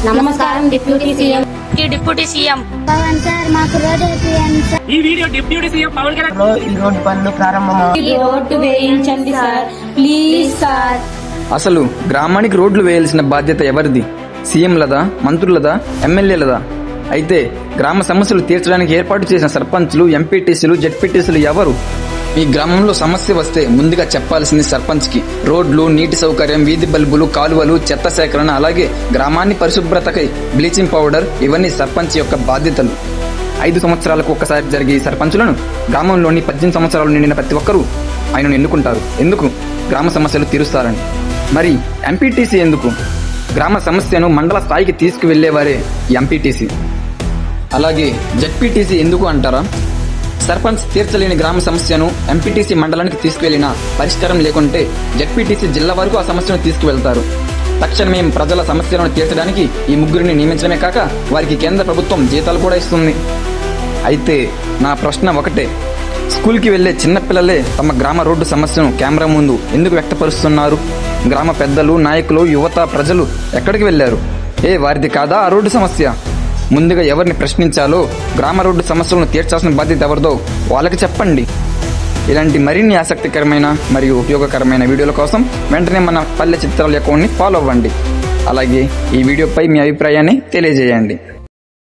నమస్కారం deputy CM. Deputy CM Pawan sir మాకు road వేయండి సార్. ఈ video deputy CM Pawan Kalyan ఈ రోడ్డు పనులు ప్రారంభమవుతాయి. రోడ్డు వేయించండి సార్, ప్లీజ్ సార్. అసలు గ్రామానికి రోడ్లు వేయాల్సిన బాధ్యత ఎవరిది? సీఎంలదా, మంత్రులదా, ఎమ్మెల్యేలదా? అయితే గ్రామ సమస్యలు తీర్చడానికి ఏర్పాటు చేసిన సర్పంచ్లు, ఎంపీటీసీలు, జెడ్పీటీసీలు ఎవరు? మీ గ్రామంలో సమస్య వస్తే ముందుగా చెప్పాల్సింది సర్పంచ్కి. రోడ్లు, నీటి సౌకర్యం, వీధి బల్బులు, కాలువలు, చెత్త సేకరణ, అలాగే గ్రామాన్ని పరిశుభ్రతకై బ్లీచింగ్ పౌడర్, ఇవన్నీ సర్పంచ్ యొక్క బాధ్యతలు. 5 సంవత్సరాలకు ఒక్కసారి జరిగే ఈ సర్పంచులను గ్రామంలోని 18 సంవత్సరాలు నిండిన ప్రతి ఒక్కరూ ఆయనను ఎన్నుకుంటారు. ఎందుకు? గ్రామ సమస్యలు తీరుస్తారని. మరి ఎంపీటీసీ ఎందుకు? గ్రామ సమస్యను మండల స్థాయికి తీసుకువెళ్లేవారే ఎంపీటీసీ. అలాగే జెడ్పీటీసీ ఎందుకు అంటారా? సర్పంచ్ తీర్చలేని గ్రామ సమస్యను ఎంపీటీసీ మండలానికి తీసుకువెళ్లినా పరిష్కారం లేకుంటే జెడ్పీటీసీ జిల్లా వరకు ఆ సమస్యను తీసుకువెళ్తారు. తక్షణమే ప్రజల సమస్యలను తీర్చడానికి ఈ ముగ్గురిని నియమించడమే కాక వారికి కేంద్ర ప్రభుత్వం జీతాలు కూడా ఇస్తుంది. అయితే నా ప్రశ్న ఒకటే, స్కూల్కి వెళ్లే చిన్నపిల్లలే తమ గ్రామ రోడ్డు సమస్యను కెమెరా ముందు ఎందుకు వ్యక్తపరుస్తున్నారు? గ్రామ పెద్దలు, నాయకులు, యువత, ప్రజలు ఎక్కడికి వెళ్లారు? వారిది కాదా ఆ రోడ్డు సమస్య? ముందుగా ఎవరిని ప్రశ్నించాలో, గ్రామ రోడ్డు సమస్యలను తీర్చాల్సిన బాధ్యత ఎవరిదో వాళ్ళకి చెప్పండి. ఇలాంటి మరిన్ని ఆసక్తికరమైన మరియు ఉపయోగకరమైన వీడియోల కోసం వెంటనే మన పల్లె చిత్రాల అకౌంట్ని ఫాలో అవ్వండి. అలాగే ఈ వీడియోపై మీ అభిప్రాయాన్ని తెలియజేయండి.